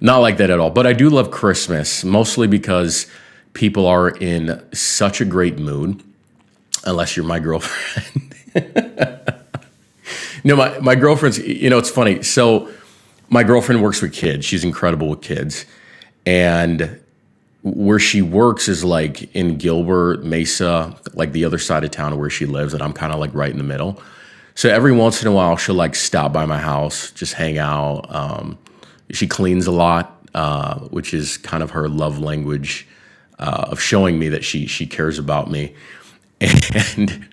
Not like that at all. But I do love Christmas, mostly because people are in such a great mood, unless you're my girlfriend. No, my girlfriend's, it's funny. So my girlfriend works with kids. She's incredible with kids. And where she works is like in Gilbert, Mesa, like the other side of town of where she lives. And I'm kind of like right in the middle. So every once in a while, she'll like stop by my house, just hang out. She cleans a lot, which is kind of her love language of showing me that she cares about me. And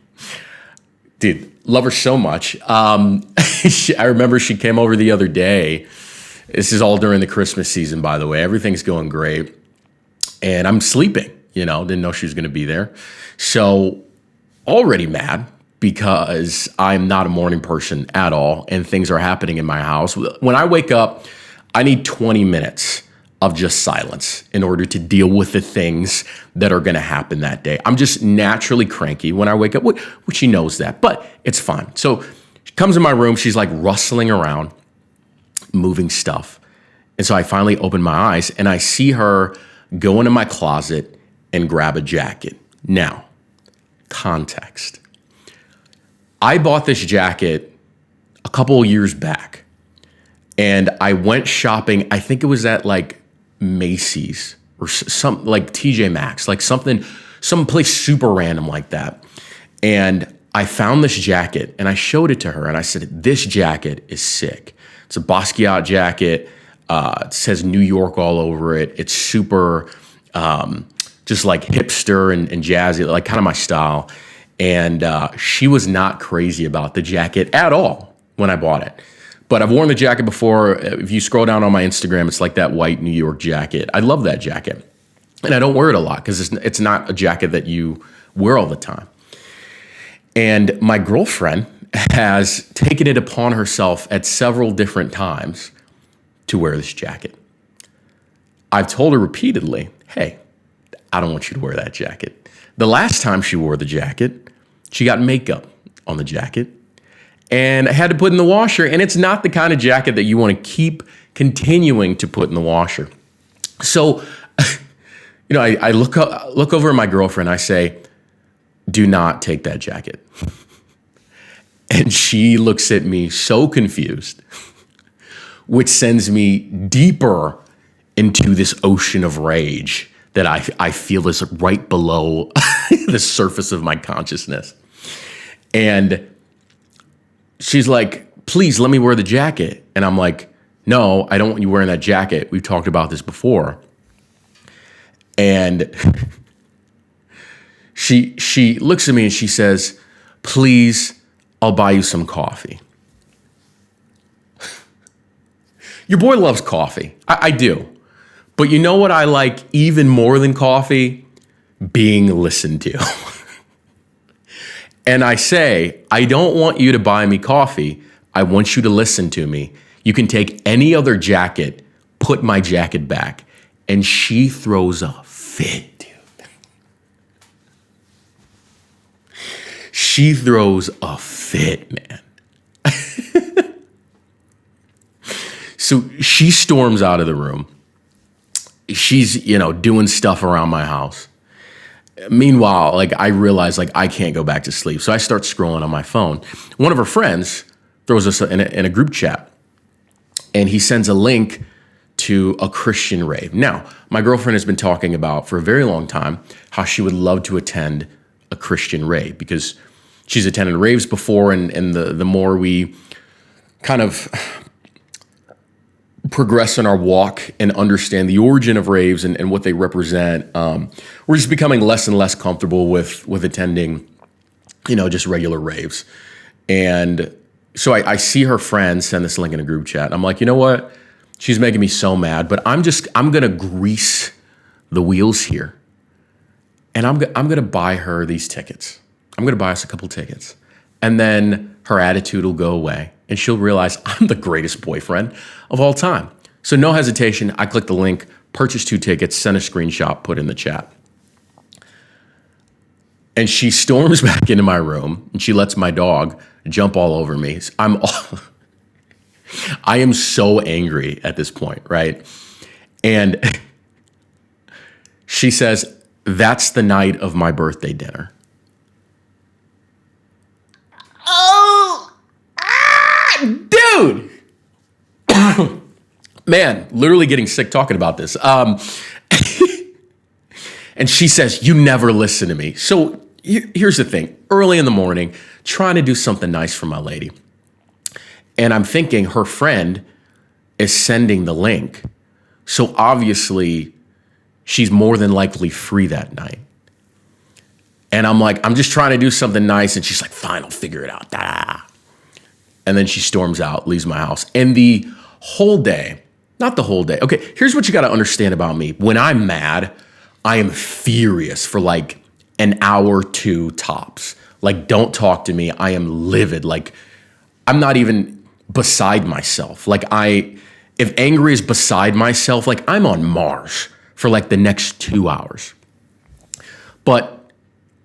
dude, love her so much. I remember she came over the other day. This is all during the Christmas season, by the way. Everything's going great. And I'm sleeping, didn't know she was going to be there. So already mad because I'm not a morning person at all. And things are happening in my house. When I wake up, I need 20 minutes of just silence in order to deal with the things that are going to happen that day. I'm just naturally cranky when I wake up, which she knows that, but it's fine. So she comes in my room. She's like rustling around, moving stuff. And so I finally open my eyes and I see her go into my closet and grab a jacket. Now, context. I bought this jacket a couple of years back and I went shopping. I think it was at like Macy's or some like TJ Maxx, like someplace super random like that. And I found this jacket and I showed it to her and I said, this jacket is sick. It's a Basquiat jacket. It says New York all over it. It's super just like hipster and jazzy, like kind of my style. And she was not crazy about the jacket at all when I bought it. But I've worn the jacket before. If you scroll down on my Instagram, it's like that white New York jacket. I love that jacket. And I don't wear it a lot because it's not a jacket that you wear all the time. And my girlfriend has taken it upon herself at several different times to wear this jacket. I've told her repeatedly, hey, I don't want you to wear that jacket. The last time she wore the jacket, she got makeup on the jacket and I had to put in the washer. And it's not the kind of jacket that you want to keep continuing to put in the washer. So, I look over at my girlfriend. I say, do not take that jacket. And she looks at me so confused, which sends me deeper into this ocean of rage that I feel is right below the surface of my consciousness. And she's like, please let me wear the jacket. And I'm like, no, I don't want you wearing that jacket. We've talked about this before. And she looks at me and she says, please, I'll buy you some coffee. Your boy loves coffee. I do. But you know what I like even more than coffee? Being listened to. And I say, I don't want you to buy me coffee. I want you to listen to me. You can take any other jacket, put my jacket back. And she throws a fit, dude. She throws a fit, man. So she storms out of the room. She's, doing stuff around my house. Meanwhile, I realize I can't go back to sleep. So I start scrolling on my phone. One of her friends throws us in a group chat and he sends a link to a Christian rave. Now, my girlfriend has been talking about for a very long time how she would love to attend a Christian rave because she's attended raves before and the more we kind of progress in our walk and understand the origin of raves and what they represent, we're just becoming less and less comfortable with attending, just regular raves. And so I see her friend send this link in a group chat. I'm like, you know what? She's making me so mad, but I'm going to grease the wheels here. And I'm going to buy her these tickets. I'm going to buy us a couple tickets. And then her attitude will go away and she'll realize I'm the greatest boyfriend of all time. So no hesitation. I click the link, purchase 2 tickets, send a screenshot, put in the chat. And she storms back into my room and she lets my dog jump all over me. I am so angry at this point, right? And she says, that's the night of my birthday dinner. Oh, dude. Man, literally getting sick talking about this. And she says, you never listen to me. So here's the thing. Early in the morning, trying to do something nice for my lady. And I'm thinking her friend is sending the link. So obviously, she's more than likely free that night. And I'm like, I'm just trying to do something nice. And she's like, fine, I'll figure it out. Da. And then she storms out, leaves my house. And the whole day, not the whole day. Okay, here's what you got to understand about me. When I'm mad, I am furious for like an hour, two tops. Like, don't talk to me. I am livid. Like, I'm not even beside myself. Like, if angry is beside myself, like I'm on Mars for like the next 2 hours. But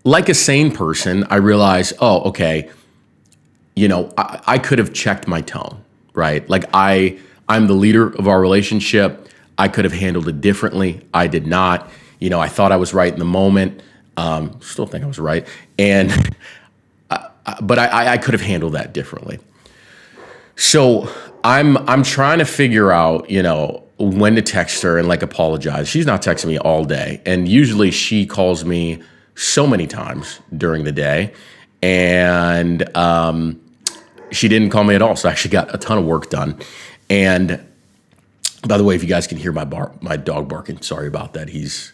like a sane person, I realize, oh, okay, I could have checked my tone, right? Like I'm the leader of our relationship. I could have handled it differently. I did not. I thought I was right in the moment. Still think I was right. But I could have handled that differently. So I'm trying to figure out, when to text her and like apologize. She's not texting me all day. And usually she calls me so many times during the day. And she didn't call me at all. So I actually got a ton of work done. And by the way, if you guys can hear my dog barking, sorry about that. He's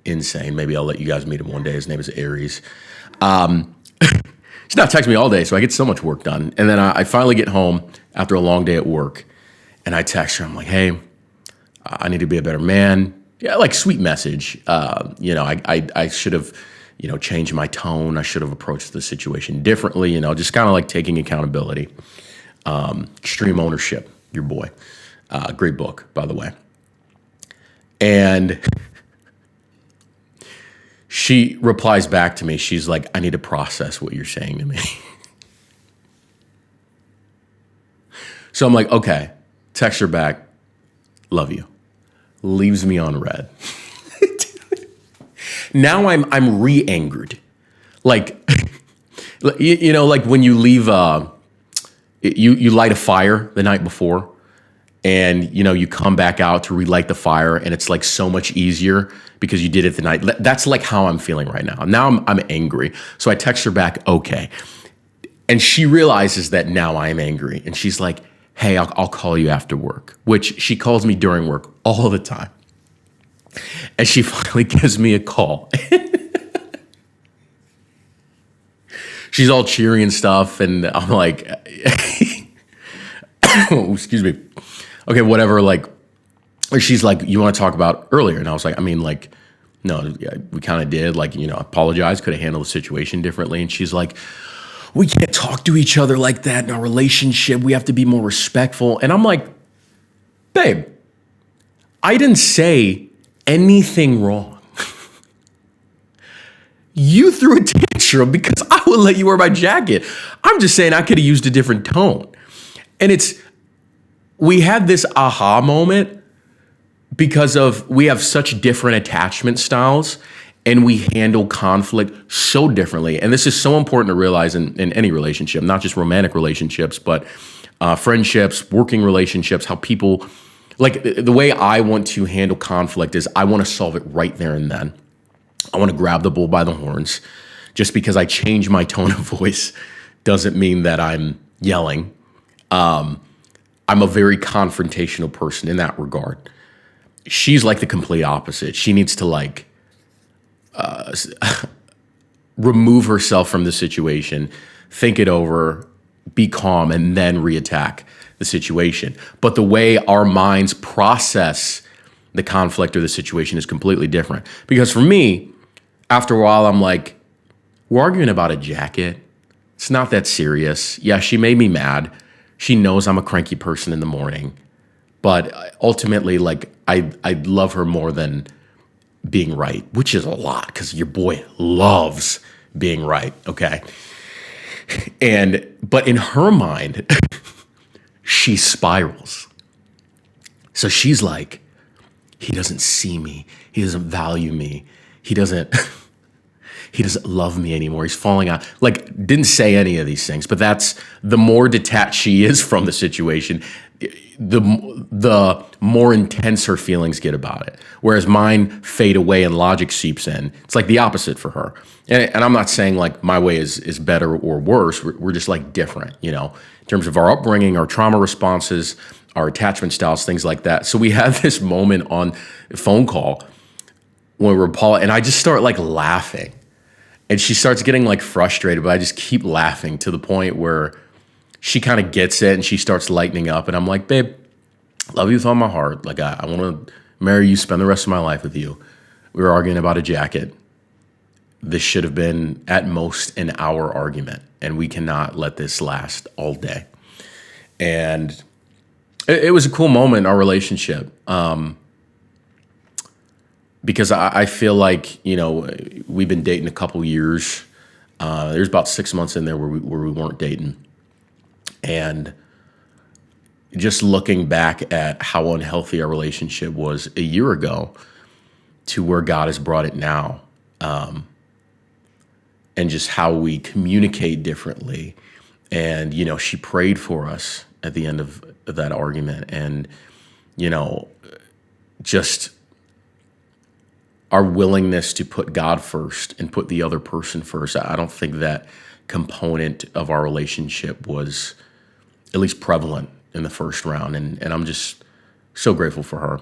insane. Maybe I'll let you guys meet him one day. His name is Aries. She's not texting me all day, so I get so much work done. And then I finally get home after a long day at work, and I text her. I'm like, hey, I need to be a better man. Yeah, like sweet message. I should have, changed my tone. I should have approached the situation differently. Just kind of like taking accountability. Extreme Ownership, your boy. Great book, by the way. And she replies back to me. She's like, I need to process what you're saying to me. So I'm like, okay. Text her back. Love you. Leaves me on red. Now I'm re-angered. Like, like when you leave, you light a fire the night before, and you come back out to relight the fire, and it's like so much easier because you did it the night. That's like how I'm feeling right now. Now I'm angry. So I text her back, okay. And she realizes that now I'm angry. And she's like, hey, I'll call you after work, which she calls me during work all the time. And she finally gives me a call. She's all cheery and stuff. And I'm like, oh, excuse me. Okay, whatever. Like, she's like, you want to talk about earlier? And I was like, no, we kind of did. Like, apologize. Could have handled the situation differently. And she's like, we can't talk to each other like that in our relationship. We have to be more respectful. And I'm like, babe, I didn't say anything wrong. You threw a tantrum because I would let you wear my jacket. I'm just saying I could have used a different tone. And we had this aha moment because we have such different attachment styles, and we handle conflict so differently. And this is so important to realize in any relationship, not just romantic relationships, but friendships, working relationships, how people, like the way I want to handle conflict is I want to solve it right there and then. I want to grab the bull by the horns. Just because I change my tone of voice doesn't mean that I'm yelling. I'm a very confrontational person in that regard. She's like the complete opposite. She needs to remove herself from the situation, think it over, be calm, and then reattack the situation. But the way our minds process the conflict or the situation is completely different. Because for me, after a while, I'm like, we're arguing about a jacket. It's not that serious. Yeah, she made me mad. She knows I'm a cranky person in the morning. But ultimately, I love her more than being right, which is a lot because your boy loves being right, okay? But in her mind, she spirals. So she's like, he doesn't see me. He doesn't value me. He doesn't he doesn't love me anymore. He's falling out. Like, didn't say any of these things, but that's the more detached she is from the situation, the more intense her feelings get about it. Whereas mine fade away and logic seeps in. It's like the opposite for her. And I'm not saying like my way is better or worse. We're just like different, you know, in terms of our upbringing, our trauma responses, our attachment styles, things like that. So we had this moment on a phone call when we were Paula, and I just start like laughing. And she starts getting like frustrated, but I just keep laughing to the point where she kind of gets it and she starts lightening up. And I'm like, babe, love you with all my heart. Like, I want to marry you, spend the rest of my life with you. We were arguing about a jacket. This should have been at most an hour argument, and we cannot let this last all day. And it was a cool moment in our relationship. Because I feel like, you know, we've been dating a couple years. There's about 6 months in there where we weren't dating. And just looking back at how unhealthy our relationship was a year ago to where God has brought it now, and just how we communicate differently. And, you know, she prayed for us at the end of that argument. And, you know, just our willingness to put God first and put the other person first. I don't think that component of our relationship was at least prevalent in the first round. And I'm just so grateful for her.